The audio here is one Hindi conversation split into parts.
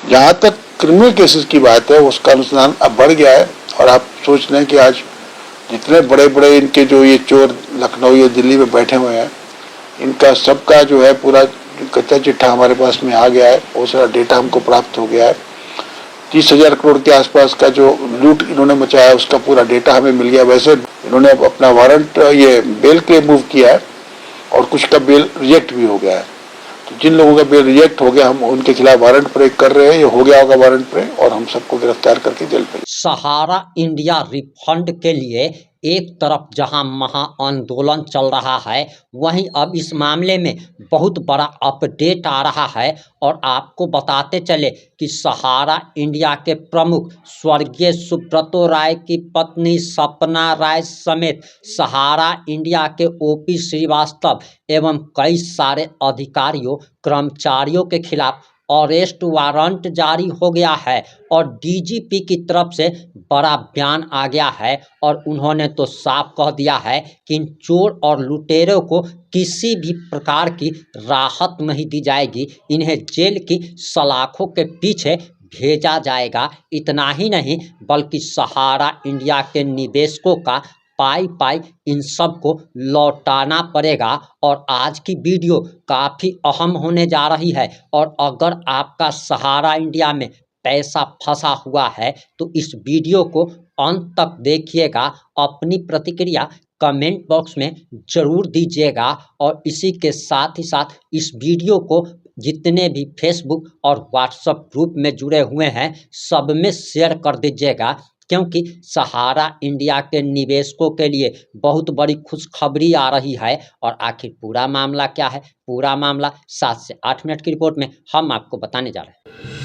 जहाँ तक क्रिमिनल केसेस की बात है उसका अनुसंधान अब बढ़ गया है और आप सोच लें कि आज जितने बड़े बड़े इनके जो ये चोर लखनऊ या दिल्ली में बैठे हुए हैं, इनका सबका जो है पूरा कच्चा चिट्ठा हमारे पास में आ गया है। बहुत सारा डेटा हमको प्राप्त हो गया है। 30,000 करोड़ के आसपास का जो लूट इन्होंने मचाया उसका पूरा डेटा हमें मिल गया। वैसे इन्होंने अपना वारंट ये बेल के मूव किया है और कुछ का बेल रिजेक्ट भी हो गया है। तो जिन लोगों का बेल रिजेक्ट हो गया हम उनके खिलाफ वारंट प्रयोग कर रहे हैं। ये हो गया होगा वारंट प्रयोग और हम सबको गिरफ्तार करके जेल पे। सहारा इंडिया रिफंड के लिए एक तरफ जहां महा आंदोलन चल रहा है, वहीं अब इस मामले में बहुत बड़ा अपडेट आ रहा है और आपको बताते चले कि सहारा इंडिया के प्रमुख स्वर्गीय सुब्रतो राय की पत्नी सपना राय समेत सहारा इंडिया के ओपी श्रीवास्तव एवं कई सारे अधिकारियों कर्मचारियों के खिलाफ अरेस्ट वारंट जारी हो गया है और डीजीपी की तरफ से बड़ा बयान आ गया है और उन्होंने तो साफ कह दिया है कि इन चोर और लुटेरों को किसी भी प्रकार की राहत नहीं दी जाएगी, इन्हें जेल की सलाखों के पीछे भेजा जाएगा। इतना ही नहीं बल्कि सहारा इंडिया के निवेशकों का पाई इन सब को लौटाना पड़ेगा। और आज की वीडियो काफ़ी अहम होने जा रही है और अगर आपका सहारा इंडिया में पैसा फंसा हुआ है तो इस वीडियो को अंत तक देखिएगा। अपनी प्रतिक्रिया कमेंट बॉक्स में ज़रूर दीजिएगा और इसी के साथ ही साथ इस वीडियो को जितने भी फेसबुक और व्हाट्सएप ग्रुप में जुड़े हुए हैं सब में शेयर कर दीजिएगा, क्योंकि सहारा इंडिया के निवेशकों के लिए बहुत बड़ी खुशखबरी आ रही है। और आखिर पूरा मामला क्या है, पूरा मामला 7 से 8 मिनट की रिपोर्ट में हम आपको बताने जा रहे हैं।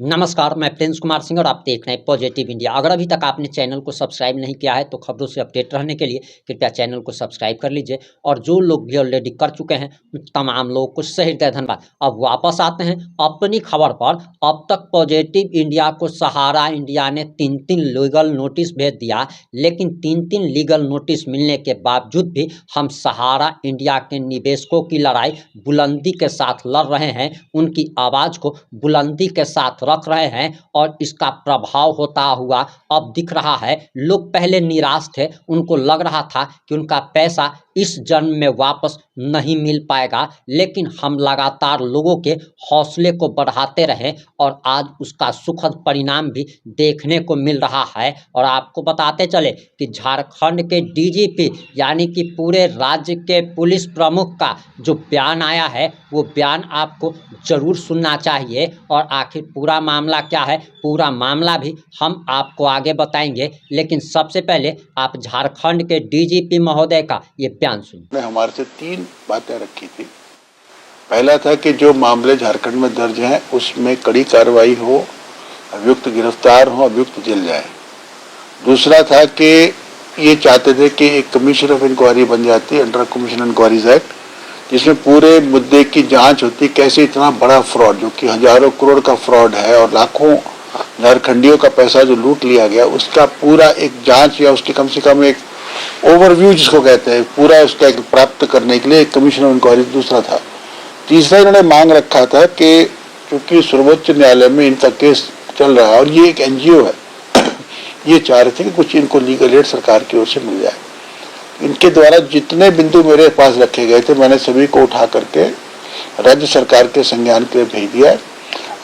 नमस्कार, मैं प्रिंस कुमार सिंह और आप देख रहे हैं पॉजिटिव इंडिया। अगर अभी तक आपने चैनल को सब्सक्राइब नहीं किया है तो खबरों से अपडेट रहने के लिए कृपया चैनल को सब्सक्राइब कर लीजिए और जो लोग भी ऑलरेडी कर चुके हैं उन तमाम लोगों को सही हृदय धन्यवाद। अब वापस आते हैं अपनी खबर पर। अब तक पॉजिटिव इंडिया को सहारा इंडिया ने 3 लीगल नोटिस भेज दिया, लेकिन 3 लीगल नोटिस मिलने के बावजूद भी हम सहारा इंडिया के निवेशकों की लड़ाई बुलंदी के साथ लड़ रहे हैं, उनकी आवाज़ को बुलंदी के साथ रख रहे हैं और इसका प्रभाव होता हुआ अब दिख रहा है। लोग पहले निराश थे, उनको लग रहा था कि उनका पैसा इस जन्म में वापस नहीं मिल पाएगा, लेकिन हम लगातार लोगों के हौसले को बढ़ाते रहे और आज उसका सुखद परिणाम भी देखने को मिल रहा है। और आपको बताते चले कि झारखंड के डीजीपी यानी कि पूरे राज्य के पुलिस प्रमुख का जो बयान आया है वो बयान आपको ज़रूर सुनना चाहिए। और आखिर पूरा मामला क्या है, पूरा मामला भी हम आपको आगे बताएंगे, लेकिन सबसे पहले आप झारखंड के डीजीपी महोदय का ये बयान सुनिए। हमारे से 3 बातें रखी थी। पहला था कि जो मामले झारखंड में दर्ज हैं उसमें कड़ी कार्रवाई हो, अभियुक्त गिरफ्तार हो, अभियुक्त जेल जाए। दूसरा था कि ये चाहते थे कि एक कमीशन ऑफ इंक्वायरी बन जाती अंडर कमीशन इंक्वायरीज एक्ट, जिसमें पूरे मुद्दे की जांच होती, कैसे इतना बड़ा फ्रॉड जो कि हजारों करोड़ का फ्रॉड है और लाखों झारखंडियों का पैसा जो लूट लिया गया उसका पूरा एक जांच या उसकी कम से कम एक ओवरव्यू जिसको कहते हैं पूरा उसका एक प्राप्त करने के लिए एक कमीशन ऑफ इंक्वायरी दूसरा था। तीसरा इन्होंने मांग रखा था कि चूंकि सर्वोच्च न्यायालय में इनका केस चल रहा है और ये एक NGO है, ये चाह रहे थे कि कुछ इनको लीगल एड सरकार की ओर से मिल जाए। इनके द्वारा जितने बिंदु मेरे पास रखे गए थे मैंने सभी को उठा करके राज्य सरकार के संज्ञान के लिए भेज दिया है।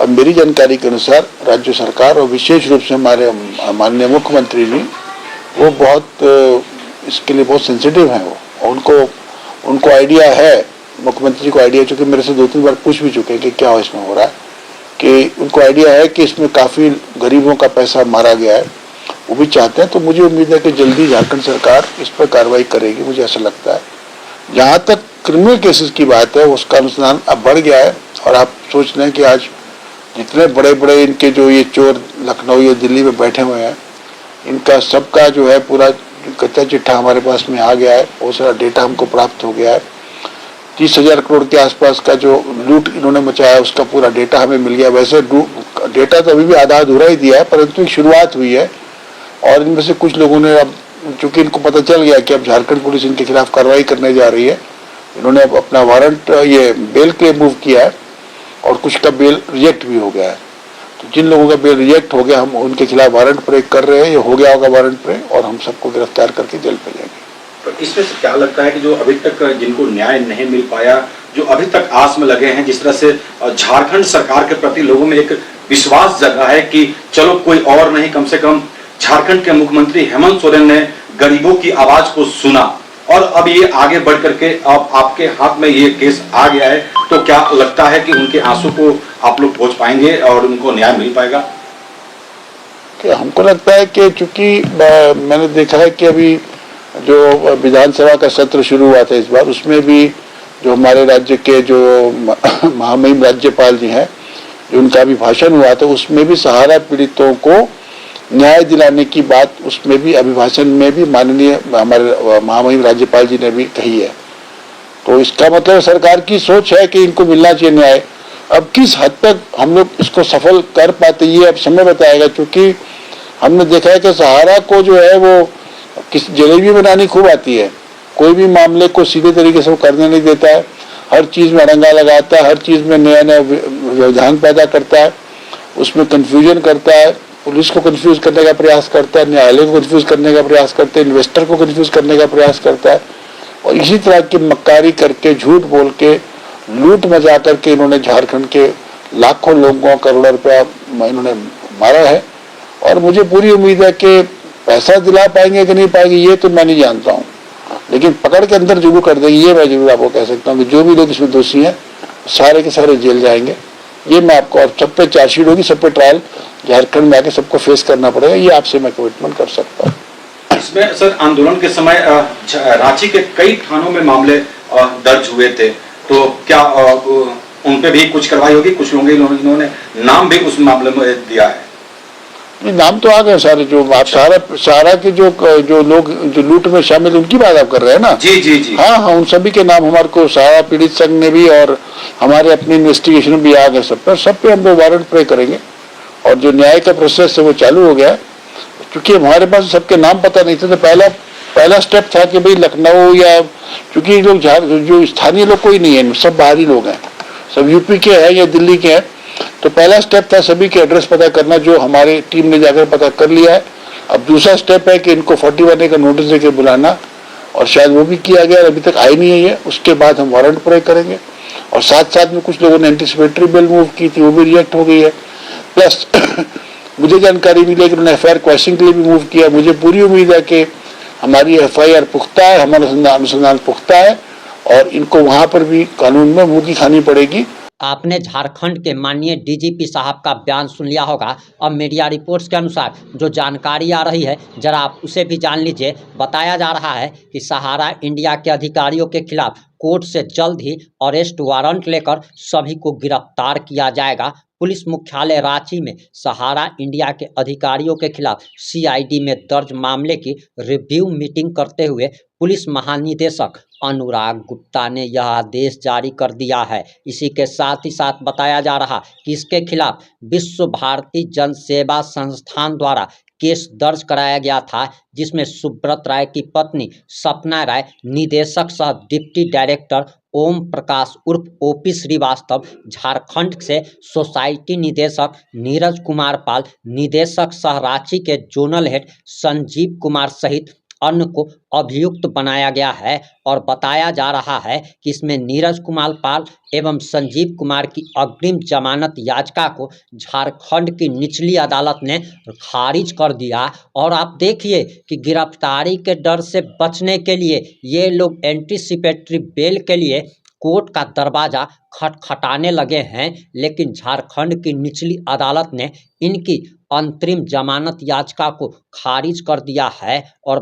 और मेरी जानकारी के अनुसार राज्य सरकार और विशेष रूप से हमारे माननीय मुख्यमंत्री जी वो बहुत इसके लिए बहुत सेंसिटिव हैं। वो उनको आइडिया है, मुख्यमंत्री को आइडिया, चूँकि मेरे से 2-3 बार पूछ भी चुके हैं कि क्या इसमें हो रहा है, कि उनको आइडिया है कि इसमें काफ़ी गरीबों का पैसा मारा गया है, वो भी चाहते हैं। तो मुझे उम्मीद है कि जल्दी झारखंड सरकार इस पर कार्रवाई करेगी, मुझे ऐसा लगता है। जहाँ तक क्रिमिनल केसेस की बात है उसका अनुसंधान अब बढ़ गया है और आप सोच लें कि आज जितने बड़े बड़े इनके जो ये चोर लखनऊ या दिल्ली में बैठे हुए हैं, इनका सबका जो है पूरा कच्चा चिट्ठा हमारे पास में आ गया है। बहुत सारा डेटा हमको प्राप्त हो गया है। 30,000 करोड़ के आसपास का जो लूट इन्होंने मचाया उसका पूरा डेटा हमें मिल गया। वैसे डेटा तो अभी भी आधा अधूरा ही दिया है, परंतु एक शुरुआत हुई है और इनमें से कुछ लोगों ने अब, चूंकि इनको पता चल गया कि अब झारखंड पुलिस इनके खिलाफ कार्रवाई करने जा रही है, इन्होंने अब अपना वारंट ये बेल के लिए मूव किया है और कुछ का बेल रिजेक्ट भी हो गया है। तो जिन लोगों का बेल रिजेक्ट हो गया, हम उनके खिलाफ वारंट प्रयोग कर रहे हैं, ये हो गया होगा वारंट प्रयोग, और हम सबको गिरफ्तार करके जेल पे जाएंगे। तो इसमें से क्या लगता है कि जो अभी तक जिनको न्याय नहीं मिल पाया, जो अभी तक आस में लगे हैं, जिस तरह से झारखंड सरकार के प्रति लोगों में एक विश्वास जगा है कि चलो कोई और नहीं, कम से कम झारखंड के मुख्यमंत्री हेमंत सोरेन ने गरीबों की आवाज को सुना और अब ये आगे बढ़ करके अब आपके हाथ में ये केस आ गया है, तो क्या लगता है कि उनके आंसू को आप लोग पहुंच पाएंगे और उनको न्याय मिल पाएगा? कि हमको लगता है कि चूंकि मैंने देखा है कि अभी जो विधानसभा का सत्र शुरू हुआ था इस बार, उसमें भी जो हमारे राज्य के जो महामहिम राज्यपाल जी हैं, जो उनका भी भाषण हुआ था, उसमें भी सहारा पीड़ितों को न्याय दिलाने की बात उसमें भी अभिभाषण में भी माननीय हमारे महामहिम राज्यपाल जी ने भी कही है। तो इसका मतलब सरकार की सोच है कि इनको मिलना चाहिए न्याय। अब किस हद तक हम लोग इसको सफल कर पाते ये अब समय बताएगा, क्योंकि हमने देखा है कि सहारा को जो है वो किस जलेबी बनानी खूब आती है, कोई भी मामले को सीधे तरीके से वो करने नहीं देता है, हर चीज में अड़ंगा लगाता है, हर चीज में नया नया व्यवधान पैदा करता है, उसमें कंफ्यूजन करता है, पुलिस को कंफ्यूज करने का प्रयास करता है, न्यायालय को कंफ्यूज करने का प्रयास करता है, इन्वेस्टर को कंफ्यूज करने का प्रयास करता है, और इसी तरह की मक्कारी करके, झूठ बोल के, लूट मचा करके इन्होंने झारखंड के लाखों लोगों करोड़ों रुपया इन्होंने मारा है। और मुझे पूरी उम्मीद है कि पैसा दिला पाएंगे कि नहीं पाएंगे ये तो मैं नहीं जानता हूँ, लेकिन पकड़ के अंदर जरूर कर देंगे, ये मैं जरूर आपको कह सकता हूँ कि जो भी लोग इसमें दोषी हैं सारे के सारे जेल जाएंगे, ये मैं आपको। और सब पे चार्जशीट होगी, सब पे ट्रायल झारखंड में आके सबको फेस करना पड़ेगा, ये आपसे मैं कमिटमेंट कर सकता हूँ। इसमें सर आंदोलन के समय रांची के कई थानों में मामले दर्ज हुए थे, तो क्या उन पे भी कुछ कार्रवाई होगी? कुछ लोग इन्होंने नाम भी उस मामले में दिया है। ये नाम तो आ गए सारे, जो आप सारा के जो लोग जो लूट में शामिल, उनकी बात आप कर रहे हैं ना? जी जी जी। हाँ हाँ, उन सभी के नाम हमारे को सहारा पीड़ित संघ ने भी और हमारे अपनी इन्वेस्टिगेशन भी आ गए, सब पे हम लोग वारंट प्रे करेंगे। और जो न्याय का प्रोसेस है वो चालू हो गया है, क्योंकि हमारे पास सबके नाम पता नहीं थे, तो पहला स्टेप था कि भाई लखनऊ, या क्योंकि लोग जो स्थानीय लोग कोई नहीं है, सब बाहरी लोग हैं, सब यूपी के हैं या दिल्ली के हैं, तो पहला स्टेप था सभी के एड्रेस पता करना, जो हमारी टीम ने जाकर पता कर लिया है। अब दूसरा स्टेप है कि इनको 41A का नोटिस देकर बुलाना, और शायद वो भी किया गया, अभी तक आई नहीं है ये। उसके बाद हम वारंट प्रयोग करेंगे, और साथ साथ में कुछ लोगों ने एंटीसिपेटरी बिल मूव की थी, वो भी रिजेक्ट हो गई है। प्लस मुझे जानकारी मिली है कि उन्होंने FIR क्वेश्चन के लिए भी मूव किया। मुझे पूरी उम्मीद है कि हमारी FIR पुख्ता है, हमारा अनुसंधान पुख्ता है, और इनको वहां पर भी कानून में मुंह की खानी पड़ेगी। आपने झारखंड के माननीय DGP साहब का बयान सुन लिया होगा। अब मीडिया रिपोर्ट्स के अनुसार जो जानकारी आ रही है, जरा आप उसे भी जान लीजिए। बताया जा रहा है कि सहारा इंडिया के अधिकारियों के खिलाफ कोर्ट से जल्द ही अरेस्ट वारंट लेकर सभी को गिरफ्तार किया जाएगा। पुलिस मुख्यालय रांची में सहारा इंडिया के अधिकारियों के खिलाफ CID में दर्ज मामले की रिव्यू मीटिंग करते हुए पुलिस महानिदेशक अनुराग गुप्ता ने यह आदेश जारी कर दिया है। इसी के साथ ही साथ बताया जा रहा कि इसके खिलाफ विश्व भारती जन सेवा संस्थान द्वारा केस दर्ज कराया गया था, जिसमें सुब्रत राय की पत्नी सपना राय, निदेशक सह डिप्टी डायरेक्टर ओम प्रकाश उर्फ OP श्रीवास्तव, झारखंड से सोसाइटी निदेशक नीरज कुमार पाल, निदेशक सह रांची के जोनल हेड संजीव कुमार सहित अन्य को अभियुक्त बनाया गया है। और बताया जा रहा है कि इसमें नीरज कुमार पाल एवं संजीव कुमार की अग्रिम जमानत याचिका को झारखंड की निचली अदालत ने खारिज कर दिया। और आप देखिए कि गिरफ्तारी के डर से बचने के लिए ये लोग एंटीसिपेटरी बेल के लिए कोर्ट का दरवाजा खटखटाने लगे हैं, लेकिन झारखंड की निचली अदालत ने इनकी अंतरिम जमानत याचिका को खारिज कर दिया है और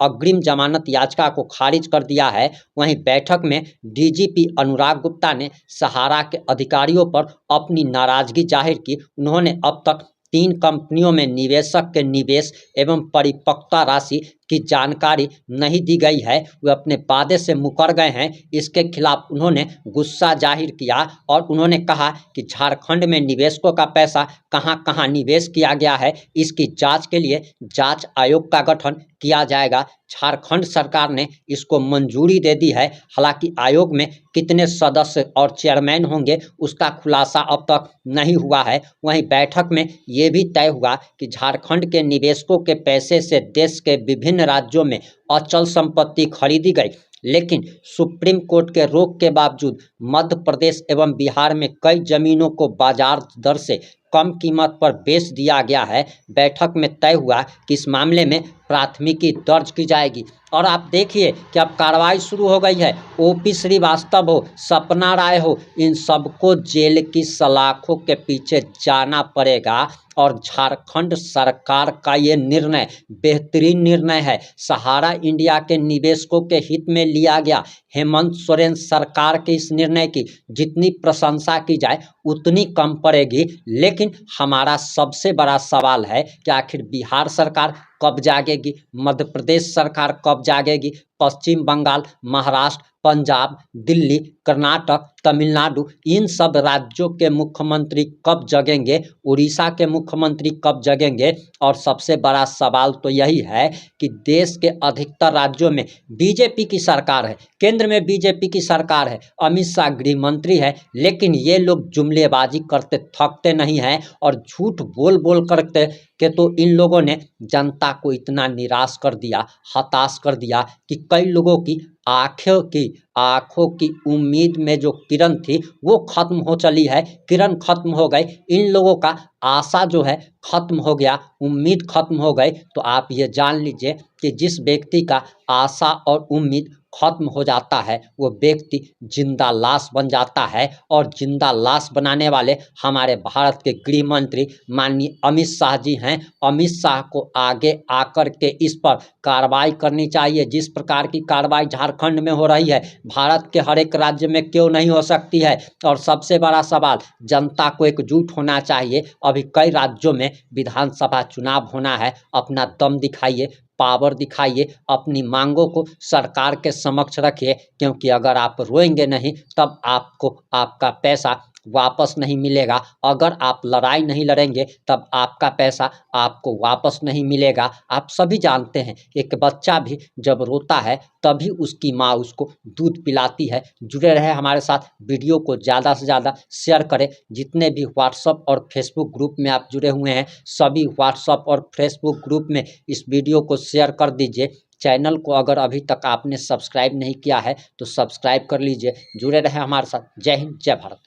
अग्रिम जमानत याचिका को खारिज कर दिया है। वहीं बैठक में DGP अनुराग गुप्ता ने सहारा के अधिकारियों पर अपनी नाराजगी जाहिर की। उन्होंने अब तक 3 कंपनियों में निवेशक के निवेश एवं परिपक्वता राशि की जानकारी नहीं दी गई है, वे अपने वादे से मुकर गए हैं। इसके खिलाफ उन्होंने गुस्सा जाहिर किया और उन्होंने कहा कि झारखंड में निवेशकों का पैसा कहां कहां निवेश किया गया है, इसकी जांच के लिए जांच आयोग का गठन किया जाएगा। झारखंड सरकार ने इसको मंजूरी दे दी है। हालांकि आयोग में कितने सदस्य और चेयरमैन होंगे उसका खुलासा अब तक नहीं हुआ है। वहीं बैठक में ये भी तय हुआ कि झारखंड के निवेशकों के पैसे से देश के विभिन्न राज्यों में अचल संपत्ति खरीदी गई, लेकिन सुप्रीम कोर्ट के रोक के बावजूद मध्य प्रदेश एवं बिहार में कई जमीनों को बाजार दर से कम कीमत पर बेच दिया गया है। बैठक में तय हुआ कि इस मामले में प्राथमिकी दर्ज की जाएगी। और आप देखिए कि अब कार्रवाई शुरू हो गई है। ओपी श्रीवास्तव हो, सपना राय हो, इन सबको जेल की सलाखों के पीछे जाना पड़ेगा। और झारखंड सरकार का ये निर्णय बेहतरीन निर्णय है। सहारा इंडिया के निवेशकों के हित में लिया गया। हेमंत सोरेन सरकार के इस निर्णय की जितनी प्रशंसा की जाए उतनी कम पड़ेगी। लेकिन हमारा सबसे बड़ा सवाल है कि आखिर बिहार सरकार कब जागेगी, मध्य प्रदेश सरकार कब जागेगी, पश्चिम बंगाल, महाराष्ट्र, पंजाब, दिल्ली, कर्नाटक, तमिलनाडु, इन सब राज्यों के मुख्यमंत्री कब जगेंगे, उड़ीसा के मुख्यमंत्री कब जगेंगे। और सबसे बड़ा सवाल तो यही है कि देश के अधिकतर राज्यों में बीजेपी की सरकार है, केंद्र में बीजेपी की सरकार है, अमित शाह गृह मंत्री है, लेकिन ये लोग जुमलेबाजी करते थकते नहीं हैं और झूठ बोल बोल करते कि तो इन लोगों ने जनता को इतना निराश कर दिया, हताश कर दिया कि कई लोगों की आंखों की उम्मीद में जो किरण थी वो खत्म हो चली है। किरण खत्म हो गई, इन लोगों का आशा जो है खत्म हो गया, उम्मीद खत्म हो गई। तो आप ये जान लीजिए कि जिस व्यक्ति का आशा और उम्मीद खत्म हो जाता है वो व्यक्ति जिंदा लाश बन जाता है। और जिंदा लाश बनाने वाले हमारे भारत के गृह मंत्री माननीय अमित शाह जी हैं। अमित शाह को आगे आकर के इस पर कार्रवाई करनी चाहिए। जिस प्रकार की कार्रवाई झारखंड में हो रही है, भारत के हर एक राज्य में क्यों नहीं हो सकती है। और सबसे बड़ा सवाल, जनता को एकजुट होना चाहिए। अभी कई राज्यों में विधानसभा चुनाव होना है, अपना दम दिखाइए, पावर दिखाइए, अपनी मांगों को सरकार के समक्ष रखिए, क्योंकि अगर आप रोएंगे नहीं तब आपको आपका पैसा वापस नहीं मिलेगा। अगर आप लड़ाई नहीं लड़ेंगे तब आपका पैसा आपको वापस नहीं मिलेगा। आप सभी जानते हैं एक बच्चा भी जब रोता है तभी उसकी माँ उसको दूध पिलाती है। जुड़े रहे हमारे साथ, वीडियो को ज़्यादा से ज़्यादा शेयर करें। जितने भी व्हाट्सएप और फेसबुक ग्रुप में आप जुड़े हुए हैं सभी व्हाट्सएप और फेसबुक ग्रुप में इस वीडियो को शेयर कर दीजिए। चैनल को अगर अभी तक आपने सब्सक्राइब नहीं किया है तो सब्सक्राइब कर लीजिए। जुड़े रहे हमारे साथ। जय हिंद, जय भारत।